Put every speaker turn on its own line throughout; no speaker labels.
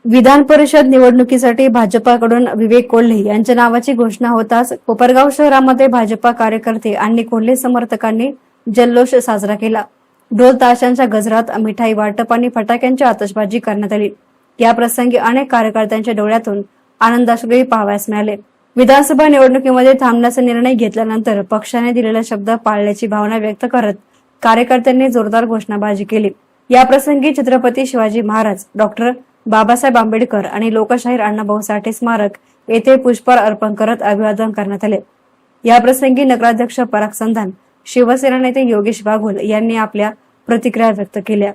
विधान परिषद निवडणुकीसाठी भाजपाकडून विवेक कोल्हे यांच्या नावाची घोषणा होताच कोपरगाव शहरामध्ये भाजपा कार्यकर्ते आणि कोल्हे समर्थकांनी जल्लोष साजरा केला। ढोल ताशांच्या गजरात मिठाई वाटप आणि फटाक्यांची आतषबाजी करण्यात आली। या प्रसंगी अनेक कार्यकर्त्यांच्या डोळ्यातून आनंदाश्रूही पाहावयास मिळाले। विधानसभा निवडणुकीमध्ये थांबण्याचा निर्णय घेतल्यानंतर पक्षाने दिलेला शब्द पाळल्याची भावना व्यक्त करत कार्यकर्त्यांनी जोरदार घोषणाबाजी केली। या प्रसंगी छत्रपती शिवाजी महाराज, डॉक्टर बाबासाहेब आंबेडकर आणि लोकशाहीर अण्णाभाऊ साठे स्मारक येथे पुष्पहार अर्पण करत अभिवादन करण्यात आले। या प्रसंगी नगराध्यक्ष पराग संधान, शिवसेना नेते योगेश बागुल यांनी आपल्या प्रतिक्रिया व्यक्त केल्या।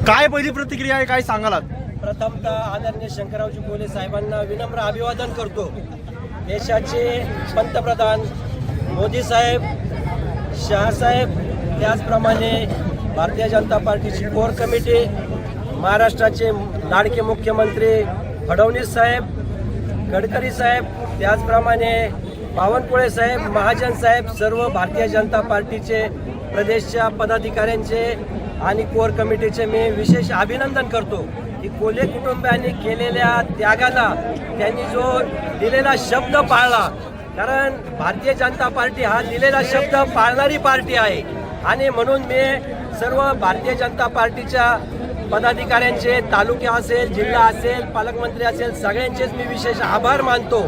काय पहिली प्रतिक्रिया आहे, काय सांगाल?
प्रथमतः आदरणीय शंकररावजी कोल्हे साहेबांना विनम्र अभिवादन करतो। देशाचे पंतप्रधान मोदी साहेब, शहा साहेब, त्याचप्रमाणे भारतीय जनता पार्टीची कोर कमिटी, महाराष्ट्राचे लाडके मुख्यमंत्री फडणवीस साहेब, गडकरी साहेब, त्याचप्रमाणे बावनकुळे साहेब, महाजन साहेब, सर्व भारतीय जनता पार्टीचे प्रदेशच्या पदाधिकाऱ्यांचे आणि कोर कमिटीचे मी विशेष अभिनंदन करतो की कोल्हे कुटुंबियांनी केलेल्या त्यागाला त्यांनी जो दिलेला शब्द पाळला। कारण भारतीय जनता पार्टी हा दिलेला शब्द पाळणारी पार्टी आहे आणि म्हणून मी सर्व भारतीय जनता पार्टीच्या पदाधिकाऱ्यांचे, तालुका असेल, जिल्हा असेल, पालकमंत्री असेल, सगळ्यांचेच मी विशेष आभार मानतो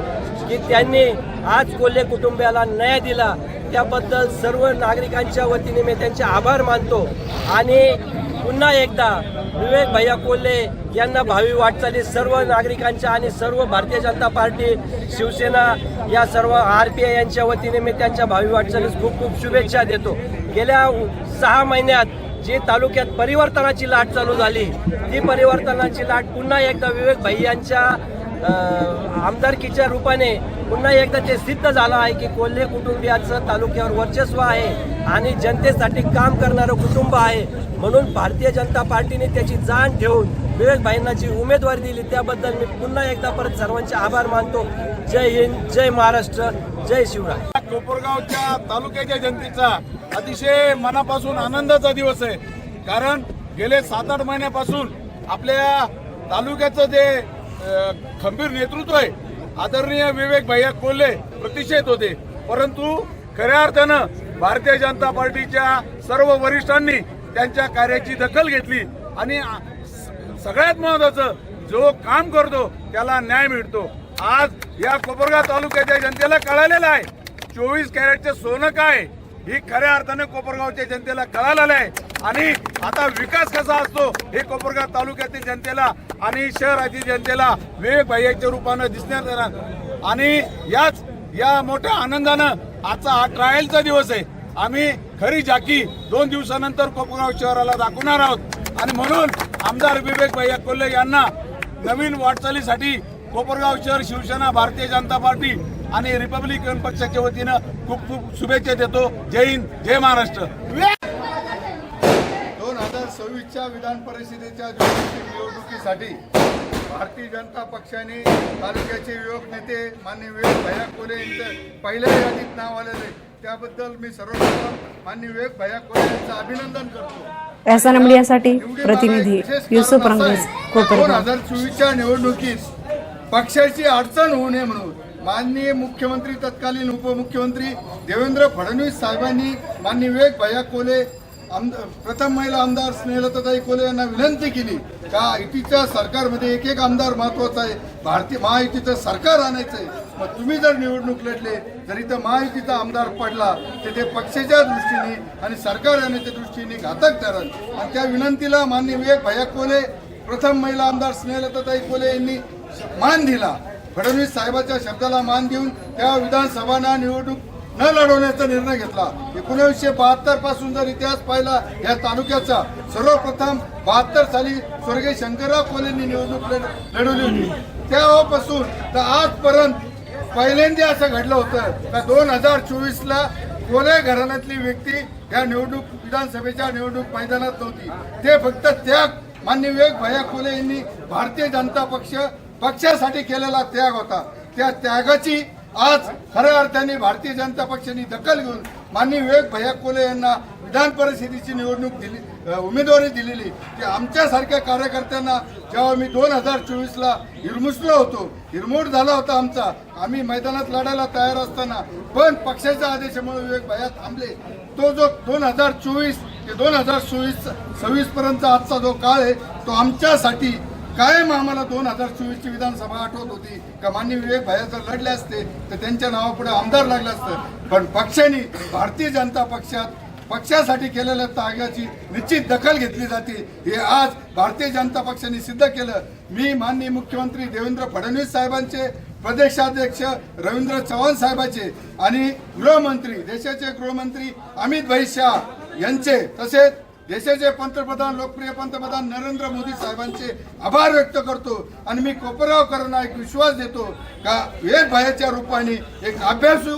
की त्यांनी आज कोल्हे कुटुंबियाला न्याय दिला। त्याबद्दल सर्व नागरिकांच्या वतीने मी त्यांचे आभार मानतो आणि पुन्हा एकदा विवेक भैया कोल्हे यांना भावी वाटचाली सर्व नागरिकांच्या आणि सर्व भारतीय जनता पार्टी, शिवसेना या सर्व RPI यांच्या वतीने मी त्यांच्या भावी वाटचालीस खूप खूप शुभेच्छा देतो। गेल्या 6 महिन्यात जी तालुक्यात परिवर्तनाची लाट चालू झाली, ती परिवर्तनाची लाट पुन्हा एकदा विवेक भैयांच्या आमदारकीच्या रूपाने पुन्हा एकदा ते सिद्ध झालं आहे की कोल्हे कुटुंबियाचं तालुक्यावर वर्चस्व आहे आणि जनतेसाठी काम करणारं कुटुंब आहे। म्हणून भारतीय जनता पार्टीने त्याची जाण ठेवून विवेक भाईंना जी उमेदवारी दिली त्याबद्दल मी पुन्हा एकदा परत सर्वांचे आभार मानतो। जय हिंद, जय महाराष्ट्र, जय शिवराय।
कोपरगावच्या तालुक्याच्या जनतेचा अतिशय मनापासून आनंदाचा दिवस आहे, कारण गेले 7-8 महिन्यापासून आपल्या तालुक्याचं जे खंबीर नेतृत्व आहे, आदरणीय विवेक भैया कोल्हे प्रतिष्ठित होते, परंतु खऱ्या अर्थानं भारतीय जनता पार्टीच्या सर्व वरिष्ठांनी त्यांच्या कार्याची दखल घेतली आणि सगळ्यात महत्त्वाचं जो काम करतो त्याला न्याय मिळतो। आज या कोपरगाव तालुक्याच्या जनतेला कळालेलं आहे 24 कॅरेटचे सोनं काय ही खऱ्या अर्थाने कोपरगावच्या जनतेला कळालेलं आहे आणि आता विकास कसा असतो हे कोपरगाव तालुक्यातील जनतेला आणि शहरातील जनतेला विवेक भैयाच्या रूपानं दिसण्यात येणार आणि या मोठ्या आनंदानं आजचा हा ट्रायलचा दिवस आहे। आम्ही खरी झाकी 2 दिवसानंतर कोपरगाव शहराला दाखवणार आहोत आणि म्हणून आमदार विवेक भैया कोल्हे यांना नवीन वाटचालीसाठी कोपरगाव शहर, शिवसेना, भारतीय जनता पार्टी आणि रिपब्लिकन पक्षाच्या वतीनं खूप खूप शुभेच्छा देतो। जय हिंद, जय महाराष्ट्र।
2026च्या विधान परिषदेच्या निवडणुकीसाठी भारतीय जनता पक्षाने तालुक्याचे युवक नेते माननीय विवेक भैया कोल्हे यांचं पहिल्या यादीत नाव आलेलं आहे, त्याबद्दल मी सर्वप्रथम माननीय विवेक भैया कोल्हे यांचं अभिनंदन करतो।
एसएन मीडियासाठी प्रतिनिधी युसुफ रंगेज, कोपरगाव।
2024च्या निवडणुकीत पक्षाची अडचण होऊ नये म्हणून माननीय मुख्यमंत्री, तत्कालीन उपमुख्यमंत्री देवेंद्र फडणवीस साहेबांनी माननीय विवेक भैया कोल्हे, प्रथम महिला आमदार स्नेहलताताई कोल्हे यांना विनंती केली का युतीच्या सरकारमध्ये एक आमदार महत्वाचा आहे, भारतीय महायुतीचं सरकार आणायचं आहे। मग तुम्ही जर निवडणूक लढले जर इथं महायुतीचा आमदार पडला तर ते पक्षाच्या दृष्टीने आणि सरकार आणण्याच्या दृष्टीने घातक ठरेल आणि त्या विनंतीला माननीय विवेक भैया कोल्हे, प्रथम महिला आमदार स्नेहलताताई कोल्हे यांनी मान दिला। फडणवीस साहेबांच्या शब्दाला मान देऊन त्या विधानसभा निवडणूक न लढवण्याचा निर्णय घेतला। 1972 पासून जर इतिहास पाहिला या तालुक्याचा, सर्वप्रथम 72 साली स्वर्गीय शंकरराव कोल्हेंनी निवडणूक लढवली होती, तेव्हापासून तर आजपर्यंत पहिल्यांदा असं घडलं होतं का 2024ला कोल्हे घराण्यातली व्यक्ती या निवडणूक विधानसभेच्या निवडणूक मैदानात नव्हती. ते फक्त त्याग माननीय विवेक भैया कोल्हे यांनी भारतीय जनता पक्षासाठी केलेला त्याग होता. त्या त्यागाची आज खऱ्या अर्थाने भारतीय जनता पक्षाने दखल घेऊन माननीय विवेक भैया कोल्हे यांना विधान परिषदेची निवडणूक दिली, उमेदवारी दिलेली. ते आमच्यासारख्या कार्यकर्त्यांना जेव्हा मी 2024ला हिरमुसलो होतो, हिरमोड झाला होता आमचा, आम्ही मैदानात लढायला तयार असताना पण पक्षाच्या आदेशामुळे विवेक भैया थांबले. तो जो 2024 ते 2026 पर्यंतचा आजचा जो काळ आहे तो आमच्यासाठी कायम आम्हाला 2024ची विधानसभा आठवत होती का माननीय विवेक भैया जर लढले असते तर त्यांच्या नावापुढे आमदार लागलं असतं. पण पक्षाने भारतीय जनता पक्षासाठी केलेल्या त्यागाची निश्चित दखल घेतली जाते हे आज भारतीय जनता पक्षाने सिद्ध केलं. मी माननीय मुख्यमंत्री देवेंद्र फडणवीस साहेबांचे, प्रदेशाध्यक्ष रवींद्र चव्हाण साहेबांचे आणि गृहमंत्री, देशाचे गृहमंत्री अमित भाई शाह यांचे, तसेच देशाचे पंतप्रधान, लोकप्रिय पंतप्रधान नरेंद्र मोदी साहेबांचे आभार व्यक्त करतो. आणि मी कोपरगावकरांना एक विश्वास देतो का विवेक भैयाच्या रूपाने एक अभ्यासू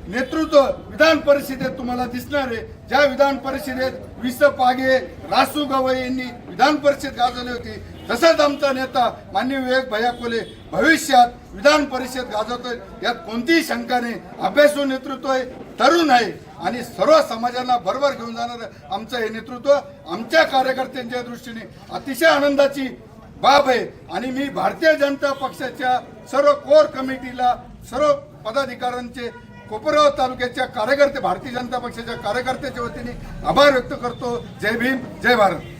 नेतृत्व विधान परिषदेत तुम्हाला दिसणार आहे. ज्या विधान परिषदेत विस पागे, रासू गवई यांनी विधान परिषद गाजवली होती, तसंच आमचा नेता माननीय विवेक भैया कोल्हे भविष्यात विधान परिषद गाजवतोय, यात कोणतीही शंका नाही. अभ्यासू नेतृत्व आहे, तरुण आहे आणि सर्व समाजाला बरोबर घेऊन जाणारं आमचं हे नेतृत्व आमच्या कार्यकर्त्यांच्या दृष्टीने अतिशय आनंदाची बाब आहे. आणि मी भारतीय जनता पक्षाच्या सर्व कोर कमिटीला, सर्व पदाधिकाऱ्यांचे, कोपरगाव तालुक्याच्या कार्यकर्ते, भारतीय जनता पक्षाच्या कार्यकर्त्याच्या वतीने आभार व्यक्त करतो. जय भीम, जय भारत.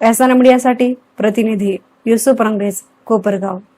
एसएन मीडियासाठी प्रतिनिधी युसुफ रंगरेज, कोपरगाव.